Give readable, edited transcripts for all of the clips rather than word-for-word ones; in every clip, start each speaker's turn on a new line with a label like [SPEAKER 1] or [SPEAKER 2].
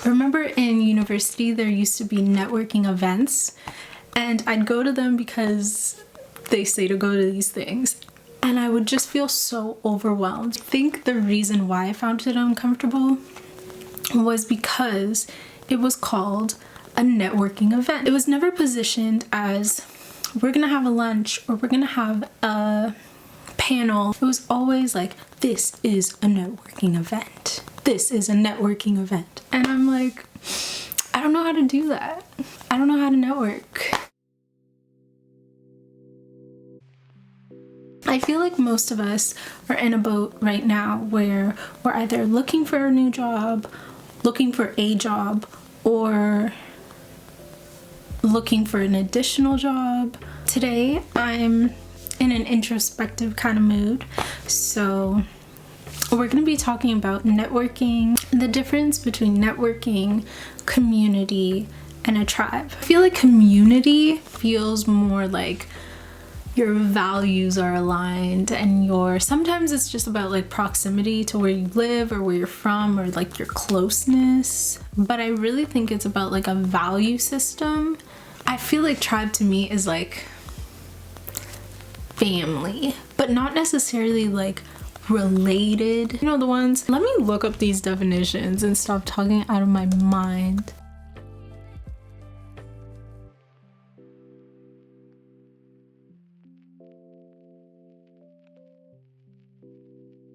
[SPEAKER 1] I remember in university there used to be networking events, and I'd go to them because they say to go to these things, and I would just feel so overwhelmed. I think the reason why I found it uncomfortable was because it was called a networking event. It was never positioned as we're gonna have a lunch or we're gonna have a panel. It was always like, this is a networking event. This is a networking event. And I'm like, I don't know how to do that. I don't know how to network. I feel like most of us are in a boat right now where we're either looking for a new job, looking for a job, or looking for an additional job. Today, I'm in an introspective kind of mood, so we're going to be talking about networking, the difference between networking, community, and a tribe. I feel like community feels more like your values are aligned, and sometimes it's just about like proximity to where you live or where you're from, or like your closeness, but I really think it's about like a value system. I feel like tribe to me is like family, but not necessarily like related. You know the ones? Let me look up these definitions and stop talking out of my mind.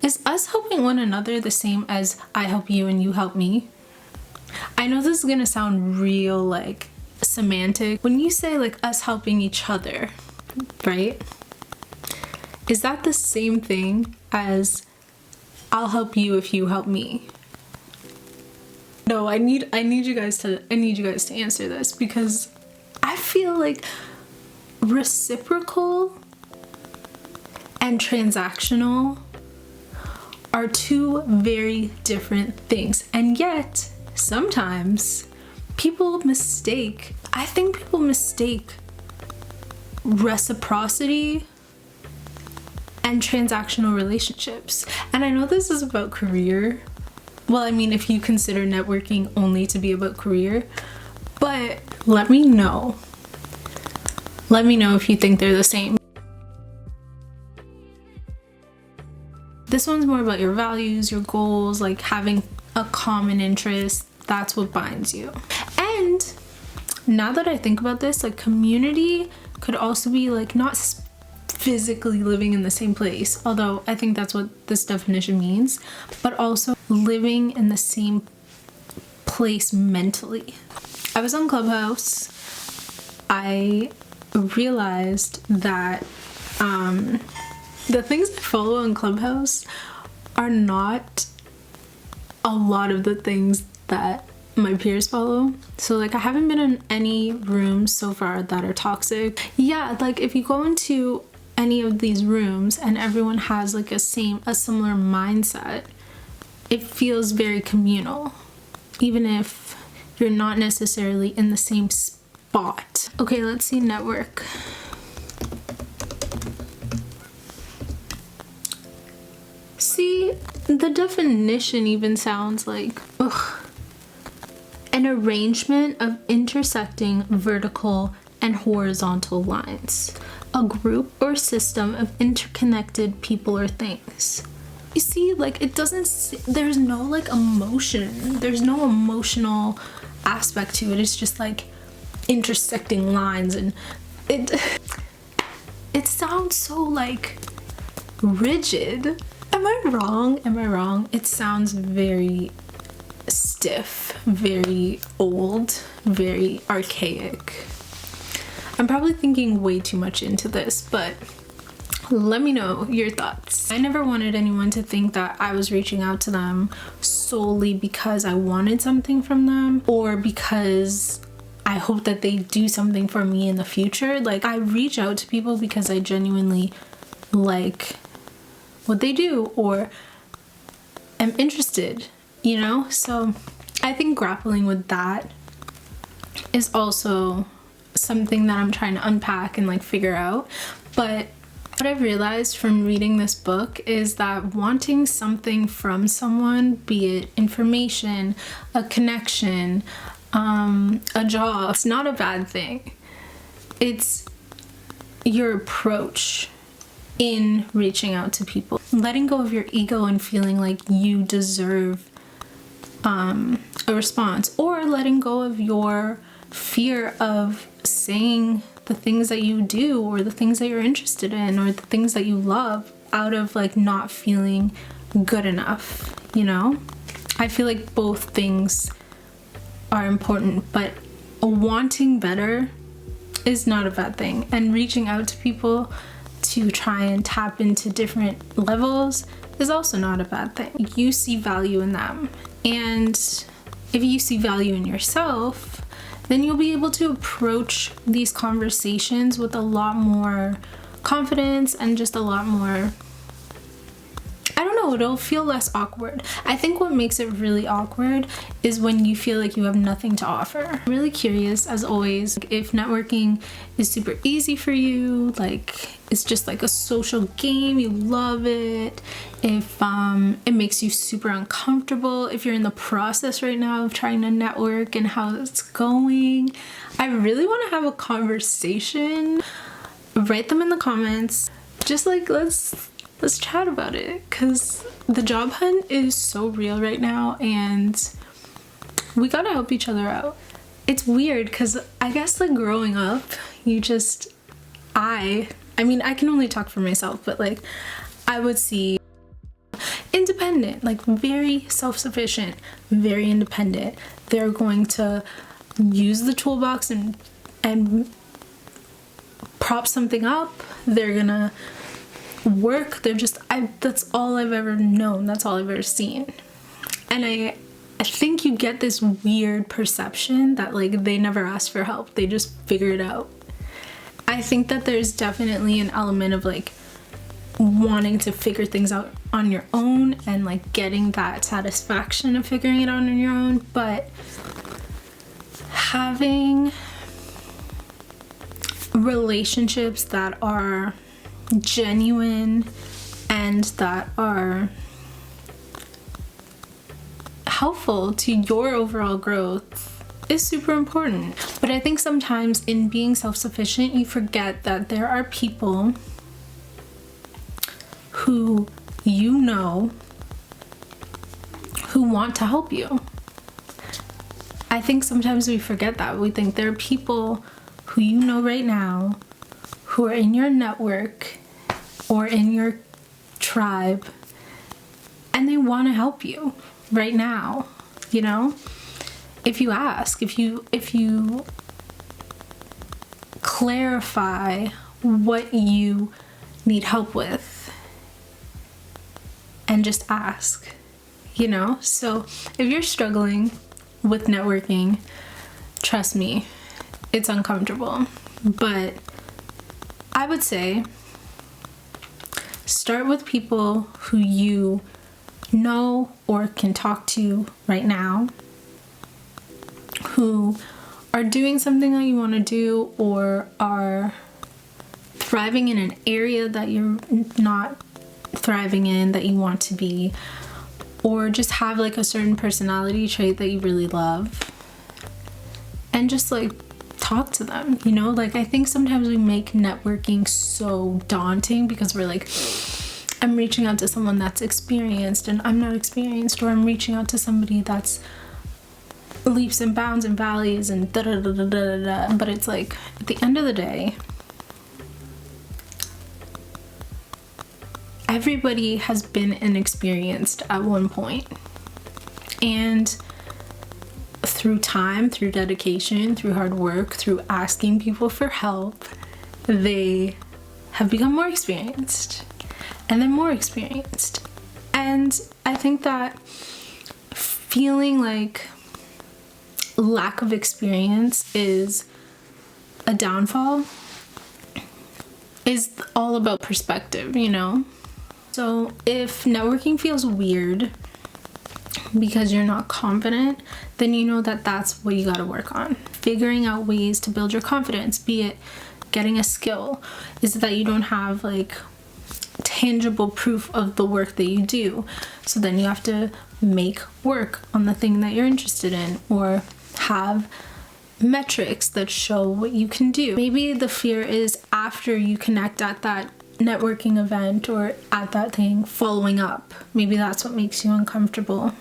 [SPEAKER 1] Is us helping one another the same as I help you and you help me? I know this is gonna sound real like semantic. When you say like us helping each other, right? Is that the same thing as I'll help you if you help me? No, I need you guys to answer this, because I feel like reciprocal and transactional are two very different things, and yet sometimes people mistake reciprocity and transactional relationships. And I know this is about career. Well, I mean, if you consider networking only to be about career, but let me know if you think they're the same. This one's more about your values, your goals, like having a common interest. That's what binds you. And now that I think about this, like community could also be like not physically living in the same place, although I think that's what this definition means, but also living in the same place mentally. I was on Clubhouse. I realized that the things I follow on Clubhouse are not a lot of the things that my peers follow. So like I haven't been in any rooms so far that are toxic. Yeah, like if you go into any of these rooms and everyone has like a similar mindset, it feels very communal, even if you're not necessarily in the same spot. Okay, let's see network. See, the definition even sounds like, an arrangement of intersecting vertical and horizontal lines. A group or system of interconnected people or things. You see, like there's no like emotion. There's no emotional aspect to it. It's just like intersecting lines, and it sounds so like rigid. Am I wrong? It sounds very stiff, very old, very archaic. I'm probably thinking way too much into this, but let me know your thoughts. I never wanted anyone to think that I was reaching out to them solely because I wanted something from them, or because I hope that they do something for me in the future. Like, I reach out to people because I genuinely like what they do or am interested, you know? So I think grappling with that is also something that I'm trying to unpack and like figure out. But What I've realized from reading this book is that wanting something from someone, be it information, a connection, a job, it's not a bad thing. It's your approach in reaching out to people. Letting go of your ego and feeling like you deserve a response, or letting go of your fear of saying the things that you do or the things that you're interested in or the things that you love out of like not feeling good enough, you know? I feel like both things are important, but wanting better is not a bad thing, and reaching out to people to try and tap into different levels is also not a bad thing. You see value in them, and if you see value in yourself, then you'll be able to approach these conversations with a lot more confidence and just a lot more, I don't know, it'll feel less awkward. I think what makes it really awkward is when you feel like you have nothing to offer. I'm really curious, as always, if networking is super easy for you, like it's just like a social game, you love it, if it makes you super uncomfortable, if you're in the process right now of trying to network and how it's going. I really want to have a conversation. Write them in the comments. Just like let's chat about it, because the job hunt is so real right now and we gotta help each other out. It's weird because I guess like growing up, I mean, I can only talk for myself, but like I would see independent, like very self-sufficient, very independent. They're going to use the toolbox and prop something up. They're gonna work. That's all I've ever known. That's all I've ever seen. And I think you get this weird perception that like they never ask for help. They just figure it out. I think that there's definitely an element of like wanting to figure things out on your own and like getting that satisfaction of figuring it out on your own, but having relationships that are genuine and that are helpful to your overall growth is super important. But I think sometimes in being self-sufficient, you forget that there are people who you know who want to help you. I think sometimes we forget that. We think there are people who you know right now who are in your network or in your tribe and they want to help you right now, you know? If you ask, if you clarify what you need help with and just ask, you know? So if you're struggling with networking, trust me, it's uncomfortable. But I would say start with people who you know or can talk to right now, who are doing something that you want to do or are thriving in an area that you're not thriving in, that you want to be, or just have like a certain personality trait that you really love, and just like talk to them, you know? Like I think sometimes we make networking so daunting because we're like, I'm reaching out to someone that's experienced and I'm not experienced, or I'm reaching out to somebody that's leaps and bounds and valleys and da da da da da da. But it's like at the end of the day, everybody has been inexperienced at one point, and through time, through dedication, through hard work, through asking people for help, they have become more experienced and then more experienced. And I think that feeling like lack of experience is a downfall is all about perspective, you know? So if networking feels weird because you're not confident, then you know that that's what you got to work on. Figuring out ways to build your confidence, be it getting a skill is that you don't have like tangible proof of the work that you do. So then you have to make work on the thing that you're interested in, or have metrics that show what you can do. Maybe the fear is after you connect at that networking event or at that thing, following up. Maybe that's what makes you uncomfortable.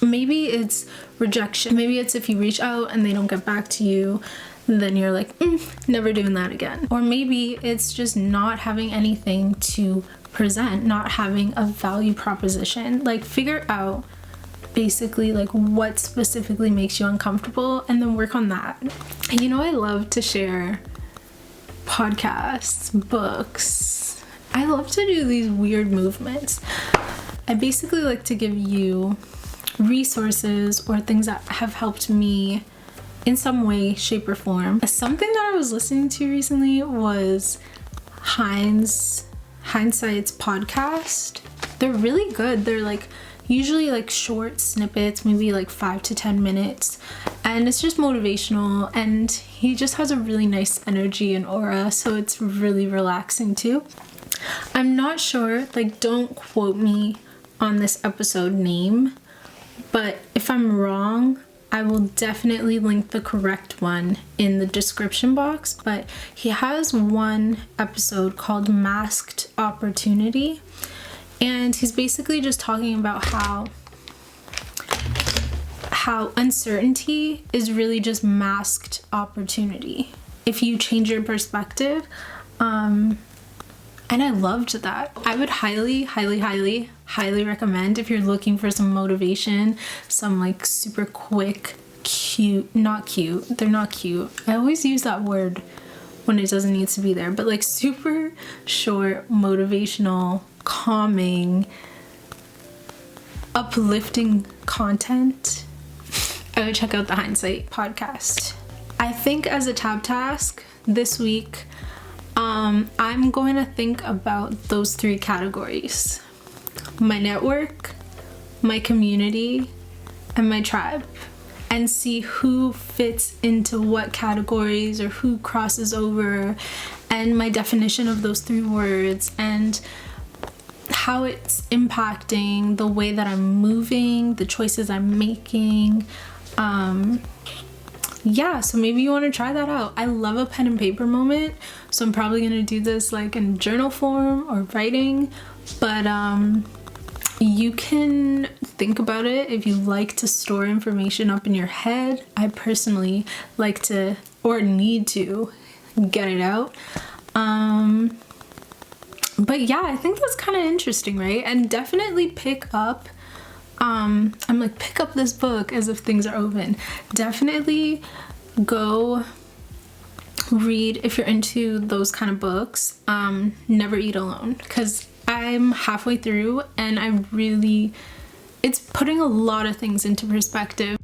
[SPEAKER 1] Maybe it's rejection. Maybe it's if you reach out and they don't get back to you, then you're like, never doing that again. Or maybe it's just not having anything to present, not having a value proposition. Like, figure out basically like what specifically makes you uncomfortable and then work on that. You know, I love to share podcasts, books. I love to do these weird movements. I basically like to give you resources or things that have helped me in some way, shape, or form. Something that I was listening to recently was Hindsight's podcast. They're really good. They're like usually like short snippets, maybe like 5 to 10 minutes, and it's just motivational, and he just has a really nice energy and aura, so it's really relaxing too. I'm not sure, like, don't quote me on this episode name, but if I'm wrong, I will definitely link the correct one in the description box. But he has one episode called Masked Opportunity, and he's basically just talking about how uncertainty is really just masked opportunity if you change your perspective. And I loved that. I would highly recommend, if you're looking for some motivation, some like super quick, not cute, they're not cute. I always use that word when it doesn't need to be there, but like super short, motivational, calming, uplifting content, I would check out the Hindsight podcast. I think as a tab task this week, I'm going to think about those 3 categories: my network, my community, and my tribe, and see who fits into what categories or who crosses over, and my definition of those 3 words, and how it's impacting the way that I'm moving, the choices I'm making. Yeah, so maybe you want to try that out. I love a pen and paper moment, so I'm probably going to do this like in journal form or writing, but you can think about it if you like to store information up in your head. I personally like to, or need to, get it out. But yeah, I think that's kind of interesting, right? And definitely pick up, I'm like, pick up this book as if things are open. Definitely go read, if you're into those kind of books, Never Eat Alone, because I'm halfway through and it's putting a lot of things into perspective.